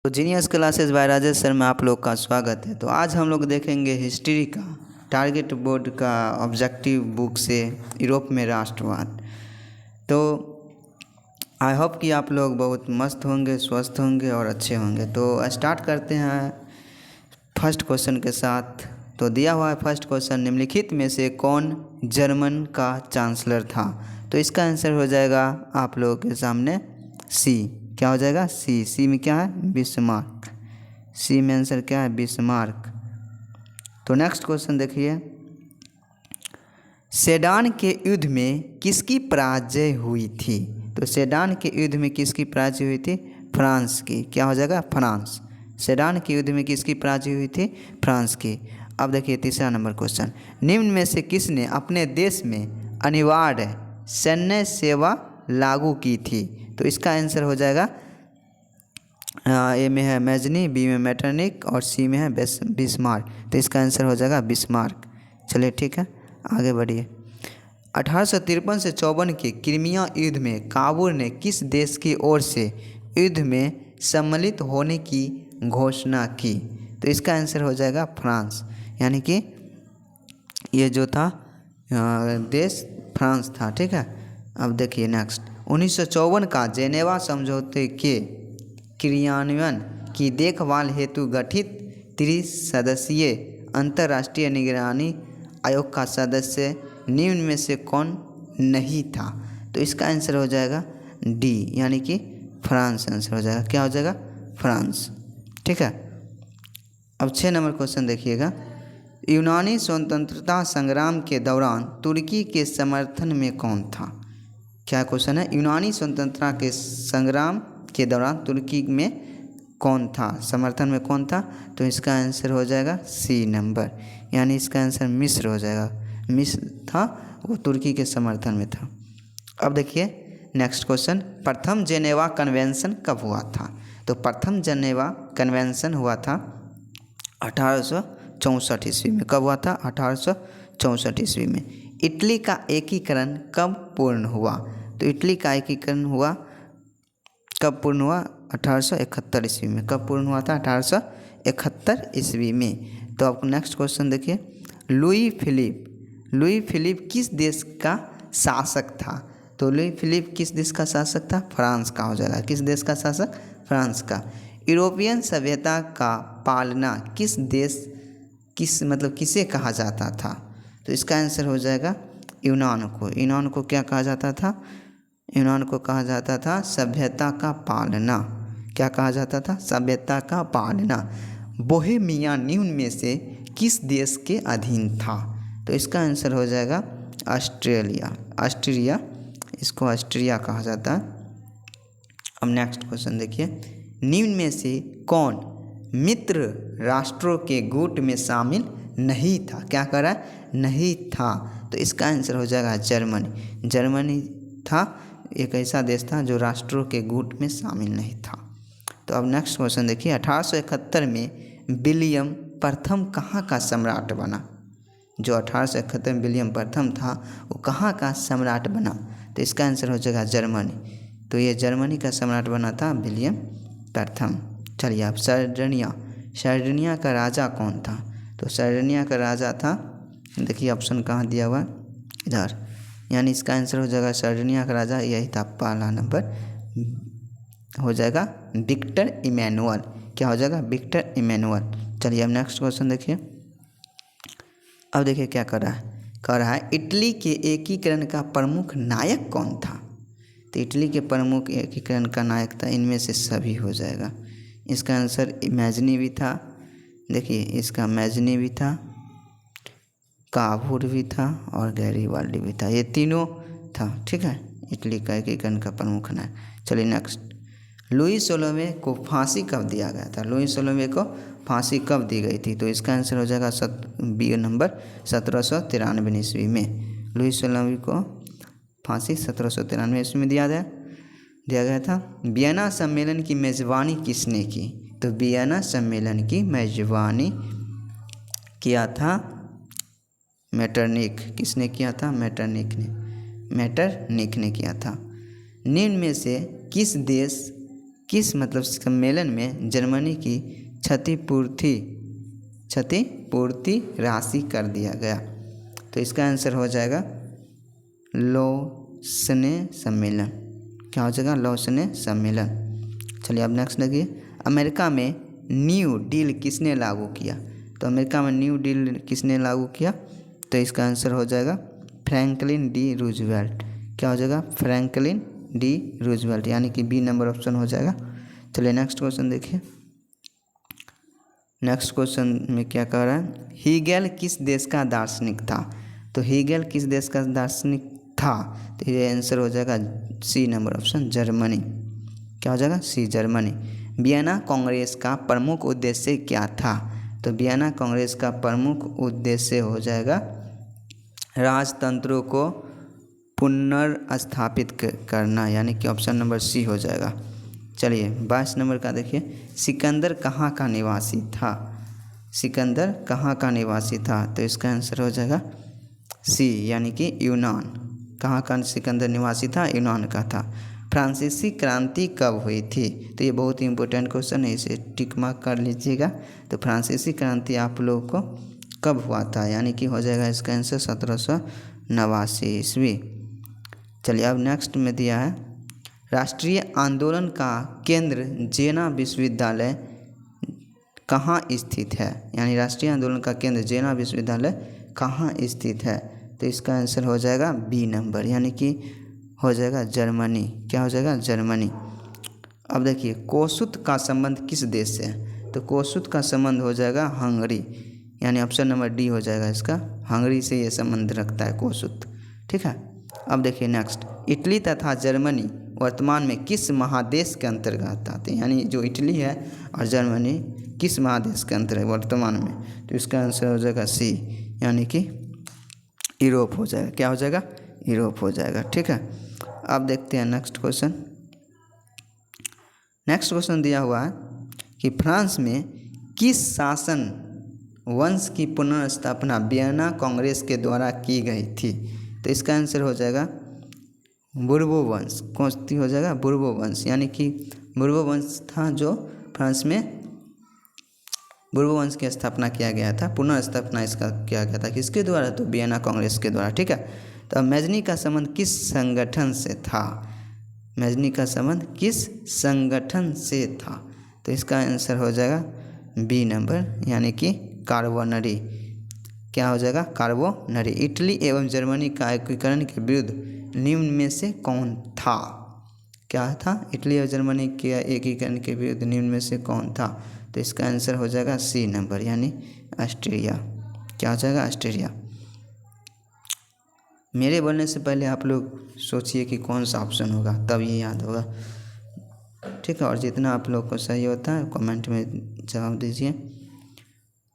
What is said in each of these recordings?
तो genius classes bye Rajesh sir में आप लोग का स्वागत है। तो आज हम लोग देखेंगे हिस्ट्री का टारगेट बोर्ड का ऑब्जेक्टिव बुक से यूरोप में राष्ट्रवाद। तो आई होप कि आप लोग बहुत मस्त होंगे, स्वस्थ होंगे और अच्छे होंगे। तो स्टार्ट करते हैं फर्स्ट क्वेश्चन के साथ। तो दिया हुआ है फर्स्ट क्वेश्चन, निम्नलिखित में से कौन जर्मन का चांसलर था? तो इसका आंसर हो जाएगा आप लोगों के सामने सी। क्या हो जाएगा? सी। सी में क्या है? बिस्मार्क। सी में आंसर क्या है? बिस्मार्क। तो नेक्स्ट क्वेश्चन देखिए, सेडान के युद्ध में किसकी पराजय हुई थी? तो सेडान के युद्ध में किसकी पराजय हुई थी? फ्रांस की। क्या हो जाएगा? फ्रांस। सेडान के युद्ध में किसकी पराजय हुई थी? फ्रांस की। अब देखिए तीसरा नंबर क्वेश्चन, निम्न में से किसने अपने देश में अनिवार्य सैन्य सेवा लागू की थी? तो इसका आंसर हो जाएगा ए में है मैजनी, बी में मेटरनिक और सी में है बिस्मार्क। तो इसका आंसर हो जाएगा बिस्मार्क। चलिए ठीक है, आगे बढ़िए। 1853 से 54 के क्रीमिया युद्ध में काबुल ने किस देश की ओर से युद्ध में सम्मिलित होने की घोषणा की? तो इसका आंसर हो जाएगा फ्रांस। यानी कि ये जो था देश फ्रांस था। ठीक है, अब देखिए नेक्स्ट, 1954 का जेनेवा समझौते के क्रियान्वयन की देखभाल हेतु गठित त्रिसदस्यीय अंतर्राष्ट्रीय निगरानी आयोग का सदस्य निम्न में से कौन नहीं था? तो इसका आंसर हो जाएगा डी, यानी कि फ्रांस आंसर हो जाएगा। क्या हो जाएगा? फ्रांस। ठीक है, अब 6 नंबर क्वेश्चन देखिएगा, यूनानी स्वतंत्रता संग्राम के दौरान तुर्की के समर्थन में कौन था? क्या क्वेश्चन है? यूनानी स्वतंत्रता के संग्राम के दौरान तुर्की में कौन था, समर्थन में कौन था? तो इसका आंसर हो जाएगा सी नंबर, यानी इसका आंसर मिस्र हो जाएगा। मिस्र था, वो तुर्की के समर्थन में था। अब देखिए नेक्स्ट क्वेश्चन, प्रथम जेनेवा कन्वेंशन कब हुआ था? तो प्रथम जेनेवा कन्वेंशन हुआ था 1864 ईस्वी में। कब हुआ था? 1864 ईस्वी में। इटली का एकीकरण कब पूर्ण हुआ? तो इटली का एकीकरण हुआ कब पूर्ण हुआ? 1871 ईस्वी में। कब पूर्ण हुआ था? 1871 ईस्वी में। तो आपको नेक्स्ट क्वेश्चन देखिए, लुई फिलिप किस देश का शासक था? तो लुई फिलिप किस देश का शासक था? फ्रांस का हो जाएगा। किस देश का शासक? फ्रांस का। यूरोपियन सभ्यता का पालना किसे कहा जाता था? तो इसका आंसर हो जाएगा यूनान को। यूनान को क्या कहा जाता था? यूनान को कहा जाता था सभ्यता का पालना। क्या कहा जाता था? सभ्यता का पालना। बोहेमिया निम्न में से किस देश के अधीन था? तो इसका आंसर हो जाएगा ऑस्ट्रिया। इसको ऑस्ट्रिया कहा जाता है। अब नेक्स्ट क्वेश्चन देखिए, निम्न में से कौन मित्र राष्ट्रों के गुट में शामिल नहीं था? क्या कर रहा है? नहीं था। तो इसका आंसर हो जाएगा जर्मनी। जर्मनी था, एक ऐसा देश था जो राष्ट्रों के गुट में शामिल नहीं था। तो अब नेक्स्ट क्वेश्चन देखिए, 1871 में विलियम प्रथम कहाँ का सम्राट बना? जो 1871 में विलियम प्रथम था वो कहाँ का सम्राट बना? तो इसका आंसर हो जाएगा जर्मनी। तो ये जर्मनी का सम्राट बना था विलियम प्रथम। चलिए, अब सर्डिनिया का राजा कौन था? तो सर्डिनिया का राजा था, देखिए ऑप्शन कहाँ दिया हुआ है, इधर, यानी इसका आंसर हो जाएगा सर्डिनिया का राजा यही था। पहला नंबर हो जाएगा विक्टर इमैनुअल। क्या हो जाएगा? Victor Emmanuel. चलिए अब नेक्स्ट क्वेश्चन देखिए। अब देखिए क्या कर रहा है, इटली के एकीकरण का प्रमुख नायक कौन था? तो इटली के प्रमुख एकीकरण का नायक था, इनमें से सभी हो जाएगा। इसका आंसर मैजनी भी था, देखिए इसका मैजनी भी था, काबूर भी था और गैरीबाल्डी भी था। ये तीनों था। ठीक है, इटली का एकीकरण का प्रमुख नायक। चलिए नेक्स्ट, लुई 16वें को फांसी कब दिया गया था? लुई 16वें को फांसी कब दी गई थी? तो इसका आंसर हो जाएगा बी नंबर 1793 ईस्वी में। लुई 16वें को फांसी 1793 ईस्वी में दिया गया था। वियना सम्मेलन की मेज़बानी किसने की? तो वियना सम्मेलन की मेज़बानी किया था मेटरनिक। किसने किया था? मेटरनिक ने किया था। निम्न में से किस देश किस मतलब सम्मेलन में जर्मनी की क्षतिपूर्ति राशि कर दिया गया? तो इसका आंसर हो जाएगा लौसने सम्मेलन। क्या हो जाएगा? लौसने सम्मेलन। चलिए अब नेक्स्ट देखिए, अमेरिका में न्यू डील किसने लागू किया? तो अमेरिका में न्यू डील किसने लागू किया? तो इसका आंसर हो जाएगा फ्रैंकलिन डी रूजवेल्ट। क्या हो जाएगा? फ्रैंकलिन डी रूजवेल्ट, यानी कि बी नंबर ऑप्शन हो जाएगा। चलिए नेक्स्ट क्वेश्चन देखिए। नेक्स्ट क्वेश्चन में क्या कह रहा है, हीगेल किस देश का दार्शनिक था? तो हीगेल किस देश का दार्शनिक था? तो ये आंसर हो जाएगा सी नंबर ऑप्शन, जर्मनी। क्या हो जाएगा? सी, जर्मनी। वियना कांग्रेस का प्रमुख उद्देश्य क्या था? तो वियना कांग्रेस का प्रमुख उद्देश्य हो जाएगा राजतंत्रों को पुनर्स्थापित करना, यानी कि ऑप्शन नंबर सी हो जाएगा। चलिए 22 नंबर का देखिए, सिकंदर कहाँ का निवासी था? सिकंदर कहाँ का निवासी था? तो इसका आंसर हो जाएगा सी, यानी कि यूनान। कहाँ का सिकंदर निवासी था? यूनान का था। फ्रांसीसी क्रांति कब हुई थी? तो ये बहुत ही इंपॉर्टेंट क्वेश्चन है, इसे टिक मार्क कर लीजिएगा। तो फ्रांसीसी क्रांति आप लोगों को कब हुआ था? यानी कि हो जाएगा इसका आंसर 1789 ईस्वी। चलिए अब नेक्स्ट में दिया है, राष्ट्रीय आंदोलन का केंद्र जेना विश्वविद्यालय कहाँ स्थित है? यानी राष्ट्रीय आंदोलन का केंद्र जेना विश्वविद्यालय कहाँ स्थित है? तो इसका आंसर हो जाएगा बी नंबर, यानी कि हो जाएगा जर्मनी। क्या हो जाएगा? जर्मनी। अब देखिए, कोसुत का संबंध किस देश से है? तो कोसुत का संबंध हो जाएगा हंगरी, यानी ऑप्शन नंबर डी हो जाएगा इसका, हंगरी से ये संबंध रखता है कोसुत। ठीक है। अब देखिए नेक्स्ट, इटली तथा जर्मनी वर्तमान में किस महादेश के अंतर्गत आते हैं? यानी जो इटली है और जर्मनी किस महादेश के अंतर्गत वर्तमान में? तो इसका आंसर हो जाएगा सी, यानी कि यूरोप हो जाएगा। क्या हो जाएगा? यूरोप हो जाएगा। ठीक है। अब देखते हैं नेक्स्ट क्वेश्चन। नेक्स्ट क्वेश्चन दिया हुआ है कि फ्रांस में किस शासन वंश की पुनर्स्थापना वियना कांग्रेस के द्वारा की गई थी? तो इसका आंसर हो जाएगा बुर्बो वंश। कौन सी हो जाएगा? बुर्बो वंश, यानी कि बुर्बो वंश था जो फ्रांस में बुर्बो वंश की स्थापना किया गया था, पुनर्स्थापना इसका किया गया था। किसके द्वारा? तो वियना कांग्रेस के द्वारा। ठीक है। तो मैजनी का संबंध किस संगठन से था? मैजनी का संबंध किस संगठन से था? तो इसका आंसर हो जाएगा बी नंबर, यानी कि कार्बोनरी। क्या हो जाएगा? कार्बोनरी। इटली एवं जर्मनी का एकीकरण के विरुद्ध निम्न में से कौन था? क्या था? इटली और जर्मनी के एकीकरण के विरुद्ध निम्न में से कौन था? तो इसका आंसर हो जाएगा सी नंबर, यानी ऑस्ट्रिया। क्या हो जाएगा? ऑस्ट्रिया। मेरे बोलने से पहले आप लोग सोचिए कि कौन सा ऑप्शन होगा, तब ये याद होगा। ठीक है। और जितना आप लोग को सही होता है कमेंट में जवाब दीजिए।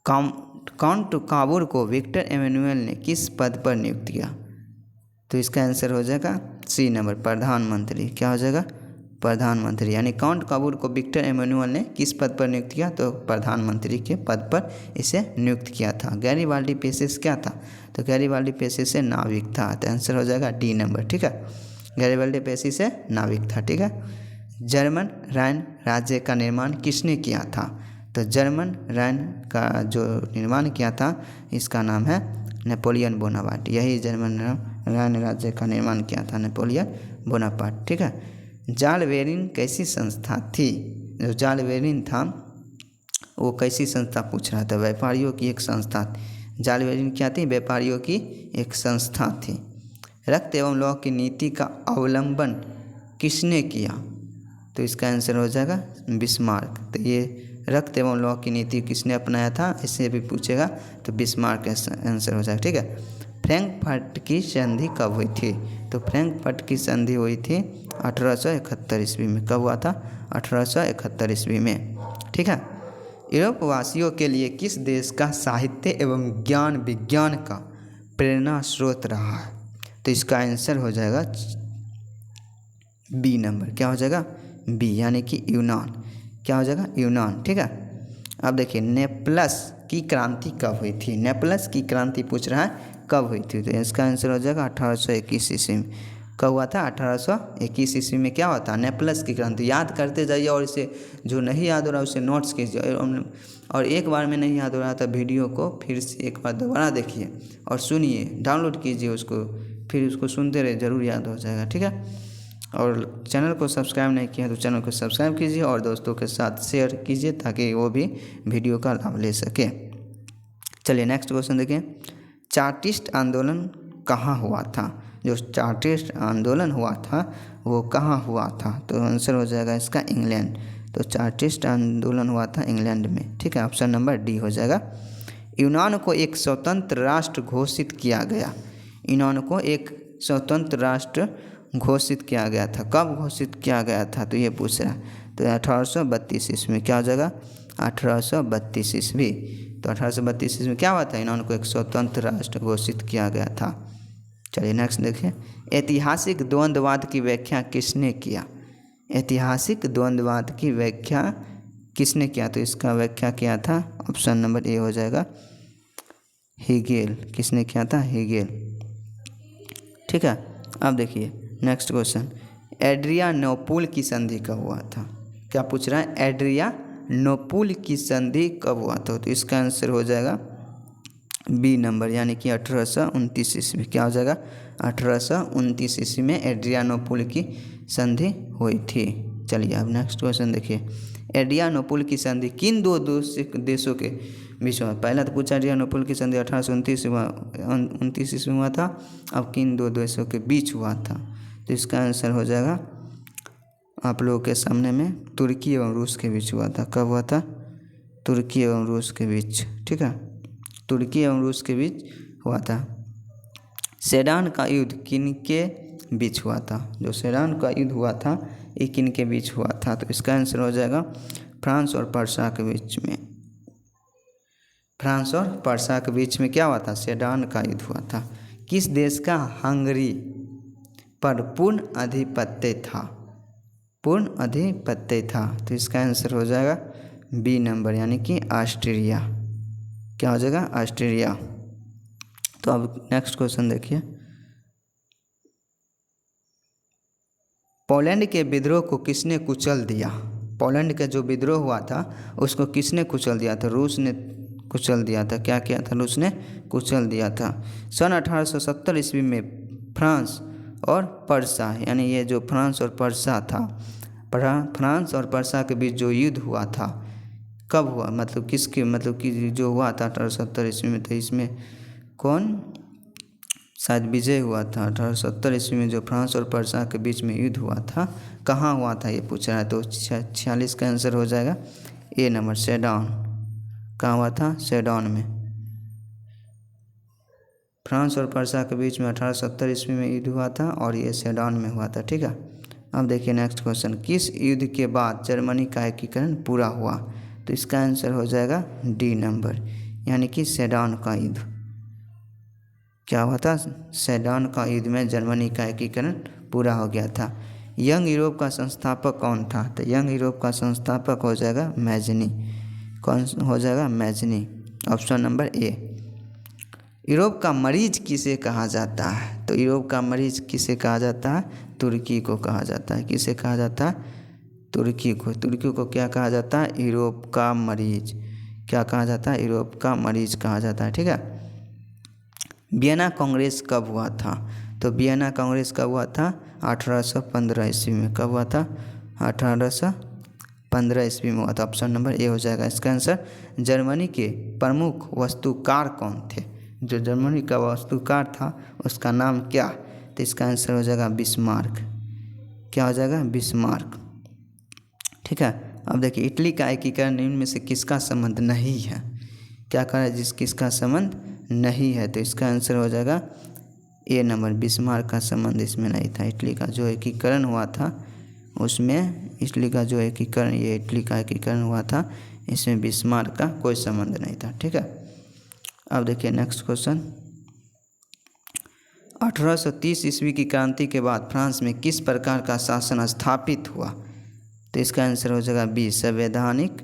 काउंट काबूर को विक्टर एमेनुअल ने किस पद पर नियुक्त किया? तो इसका आंसर हो जाएगा सी नंबर, प्रधानमंत्री। क्या हो जाएगा? प्रधानमंत्री। यानी काउंट काबूर को विक्टर एमेनुअल ने किस पद पर नियुक्त किया? तो प्रधानमंत्री के पद पर इसे नियुक्त किया था। गैरीबाल्डी पेसेस क्या था? तो गैरीबाल्डी पेसेस से नाविक था। तो आंसर हो जाएगा डी नंबर। ठीक है। गैरीबाल्डी पेसेस से नाविक था। ठीक है। जर्मन राइन राज्य का निर्माण किसने किया था? तो जर्मन राइन का जो निर्माण किया था इसका नाम है नेपोलियन बोनापार्ट। यही जर्मन राइन राज्य का निर्माण किया था नेपोलियन बोनापार्ट। ठीक है। जालबेरिन कैसी संस्था थी? जो जालबेरिन था वो कैसी संस्था पूछ रहा था? व्यापारियों की एक संस्था थी। जालबेरिन क्या थी? व्यापारियों की एक संस्था थी। रक्त एवं लौह की नीति का अवलंबन किसने किया? तो इसका आंसर हो जाएगा बिस्मार्क। तो ये रक्त एवं लौह की नीति किसने अपनाया था, इससे भी पूछेगा तो बिस्मार्क आंसर हो जाएगा। ठीक है। फ्रैंकफर्ट की संधि कब हुई थी? तो फ्रैंकफर्ट की संधि हुई थी 1871 ईस्वी में। कब हुआ था? 1871 ईस्वी में। ठीक है। यूरोप वासियों के लिए किस देश का साहित्य एवं ज्ञान विज्ञान का प्रेरणा स्रोत रहा है? तो इसका आंसर हो जाएगा बी नंबर। क्या हो जाएगा? बी, यानी कि यूनान। क्या हो जाएगा? यूनान। ठीक है। अब देखिए, नेपल्स की क्रांति कब हुई थी? नेपल्स की क्रांति पूछ रहा है कब हुई थी? तो इसका आंसर हो जाएगा 1821 ईस्वी में। कब हुआ था? 1821 ईस्वी में क्या हुआ था? नेपल्स की क्रांति। याद करते जाइए और इसे जो नहीं याद हो रहा उसे नोट्स कीजिए, और एक बार में नहीं याद हो रहा था वीडियो को फिर से एक बार दोबारा देखिए और सुनिए, डाउनलोड कीजिए उसको, फिर उसको सुनते रहे, ज़रूर याद हो जाएगा। ठीक है, और चैनल को सब्सक्राइब नहीं किया तो चैनल को सब्सक्राइब कीजिए और दोस्तों के साथ शेयर कीजिए ताकि वो भी वीडियो का लाभ ले सके। चलिए नेक्स्ट क्वेश्चन देखिए, चार्टिस्ट आंदोलन कहाँ हुआ था? जो चार्टिस्ट आंदोलन हुआ था वो कहाँ हुआ था? तो आंसर हो जाएगा इसका इंग्लैंड। तो चार्टिस्ट आंदोलन हुआ था इंग्लैंड में। ठीक है, ऑप्शन नंबर डी हो जाएगा। यूनान को एक स्वतंत्र राष्ट्र घोषित किया गया। यूनान को एक स्वतंत्र राष्ट्र घोषित किया गया था। कब घोषित किया गया था? तो ये पूछ रहा है। तो 1832 ईस्वी में। क्या हो जाएगा? 1832 ईस्वी। तो 1832 ईस्वी में क्या हुआ था? यूनान को एक स्वतंत्र राष्ट्र घोषित किया गया था। चलिए नेक्स्ट देखिए, ऐतिहासिक द्वंद्ववाद की व्याख्या किसने किया? ऐतिहासिक द्वंद्ववाद की व्याख्या किसने किया? तो इसका व्याख्या किया था, ऑप्शन नंबर ए हो जाएगा, हेगेल। किसने किया था? हेगेल। ठीक है, अब देखिए नेक्स्ट क्वेश्चन, एड्रियानोपुल की संधि कब हुआ था? क्या पूछ रहा है? एड्रियानोपुल की संधि कब हुआ था? तो इसका आंसर हो जाएगा बी नंबर, यानी कि 1829 ईस्वी। क्या हो जाएगा? 1829 ईस्वी में एड्रियानोपुल की संधि हुई थी। चलिए अब नेक्स्ट क्वेश्चन देखिए, एड्रियानोपुल की संधि किन दो देशों के बीच में? पहला तो पूछा एड्रियानोपुल की संधि 1829 ईस्वी में हुआ था। अब किन दो देशों के बीच हुआ था? तो इसका आंसर हो जाएगा आप लोगों के सामने में, तुर्की एवं रूस के बीच हुआ था। कब हुआ था? तुर्की एवं रूस के बीच। ठीक है, तुर्की एवं रूस के बीच हुआ था। सेडान का युद्ध किन के बीच हुआ था? जो सेडान का युद्ध हुआ था ये किन के बीच हुआ था? तो इसका आंसर हो जाएगा फ्रांस और पर्सा के बीच में। फ्रांस और पर्सा के बीच में क्या हुआ था? सेडान का युद्ध हुआ था। किस देश का हंगरी पर पूर्ण आधिपत्य था? पूर्ण आधिपत्य था। तो इसका आंसर हो जाएगा बी नंबर, यानी कि ऑस्ट्रिया। क्या हो जाएगा? ऑस्ट्रेलिया। तो अब नेक्स्ट क्वेश्चन देखिए, पोलैंड के विद्रोह को किसने कुचल दिया? पोलैंड का जो विद्रोह हुआ था उसको किसने कुचल दिया था? रूस ने कुचल दिया था। क्या किया था? रूस ने कुचल दिया था। सन 1870 ईस्वी में फ्रांस और पर्सा, यानी ये जो फ्रांस और पर्सा था, फ्रांस और पर्सा के बीच जो युद्ध हुआ था कब हुआ? मतलब किसके, मतलब कि जो हुआ था 1870 ईस्वी में, तो इसमें कौन शायद विजय हुआ था? 1870 ईस्वी में जो फ्रांस और पर्सा के बीच में युद्ध हुआ था कहाँ हुआ था ये पूछ रहा है। तो 46 का आंसर हो जाएगा ए नंबर, सेडान। कहाँ हुआ था? सेडान में। फ्रांस और पर्सा के बीच में 1870 ईस्वी में युद्ध हुआ था और ये सेडान में हुआ था। ठीक है, अब देखिए नेक्स्ट क्वेश्चन, किस युद्ध के बाद जर्मनी का एकीकरण पूरा हुआ? तो इसका आंसर हो जाएगा डी नंबर, यानी कि सेडान का युद्ध। क्या हुआ था? सेडान का युद्ध में जर्मनी का एकीकरण पूरा हो गया था। यंग यूरोप का संस्थापक कौन था? तो यंग यूरोप का संस्थापक हो जाएगा मैजनी। कौन हो जाएगा? Mazzini. Option number A. Europe का मरीज किसे कहा जाता है? तो यूरोप का मरीज किसे कहा जाता है? तुर्की को कहा जाता है। किसे कहा जाता है? तुर्की को। तुर्की को क्या कहा जाता है? यूरोप का मरीज। क्या कहा जाता है? यूरोप का मरीज कहा जाता है। ठीक है, वियना कांग्रेस कब हुआ था? तो वियना कांग्रेस कब हुआ था? 1815 ईस्वी में। कब हुआ था? 1815 ईस्वी में हुआ था। ऑप्शन नंबर ए हो जाएगा इसका आंसर। जर्मनी के प्रमुख वास्तुकार कौन थे? जो जर्मनी का वास्तुकार था उसका नाम क्या? तो इसका आंसर हो जाएगा बिस्मार्क। क्या हो जाएगा? बिस्मार्क। ठीक है, अब देखिए इटली का एकीकरण इनमें से किसका संबंध नहीं है? क्या कह रहा है? किसका संबंध नहीं है? तो इसका आंसर हो जाएगा ए नंबर, बिस्मार्क का संबंध इसमें नहीं था। इटली का जो एकीकरण हुआ था उसमें, इटली का जो एकीकरण, ये इटली का एकीकरण हुआ था, इसमें बिस्मार्क का कोई संबंध नहीं था। ठीक है, अब देखिए नेक्स्ट क्वेश्चन, 1830 ईस्वी की क्रांति के बाद फ्रांस में किस प्रकार का शासन स्थापित हुआ? तो इसका आंसर हो जाएगा बी, संवैधानिक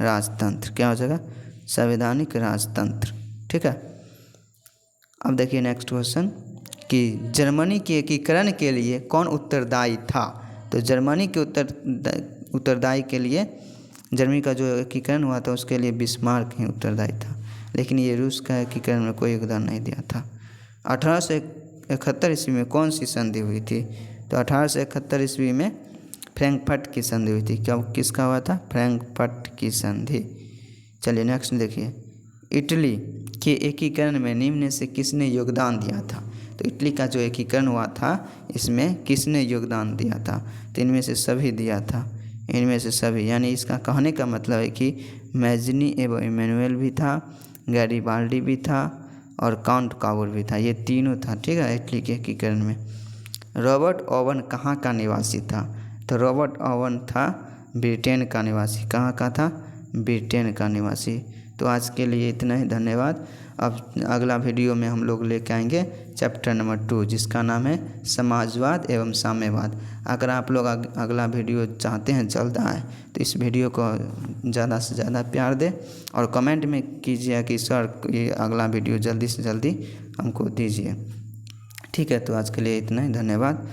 राजतंत्र। क्या हो जाएगा? संवैधानिक राजतंत्र। ठीक है, अब देखिए नेक्स्ट क्वेश्चन, कि जर्मनी के एकीकरण के लिए कौन उत्तरदायी था। तो जर्मनी के उत्तरदायी के लिए, जर्मनी का जो एकीकरण हुआ था उसके लिए बिस्मार्क ही उत्तरदायी था, लेकिन ये रूस का एकीकरण में कोई योगदान नहीं दिया था। 1871 ईस्वी में कौन सी संधि हुई थी। तो 1871 ईस्वी में फ्रैंकफर्ट की संधि हुई थी। क्या किसका हुआ था, फ्रैंकफर्ट की संधि। चलिए नेक्स्ट देखिए, इटली के एकीकरण में निम्न में से किसने योगदान दिया था। तो इटली का जो एकीकरण हुआ था इसमें किसने योगदान दिया था। तो इनमें से सभी दिया था, इनमें से सभी, यानी इसका कहने का मतलब है कि मैजनी एवं इमैनुअल भी था, गैरीबाल्डी भी था और काउंट काबुर भी था, ये तीनों था, ठीक है, इटली के एकीकरण में। रॉबर्ट ओवन कहाँ का निवासी था। तो रॉबर्ट ओवन था ब्रिटेन का निवासी। कहाँ का था, ब्रिटेन का निवासी। तो आज के लिए इतना ही, धन्यवाद। अब अगला वीडियो में हम लोग लेके आएंगे चैप्टर नंबर 2 जिसका नाम है समाजवाद एवं साम्यवाद। अगर आप लोग अगला वीडियो चाहते हैं जल्द आए तो इस वीडियो को ज़्यादा से ज़्यादा प्यार दें और कमेंट में कीजिए कि सर ये अगला वीडियो जल्दी से जल्दी हमको दीजिए। ठीक है, तो आज के लिए इतना ही, धन्यवाद।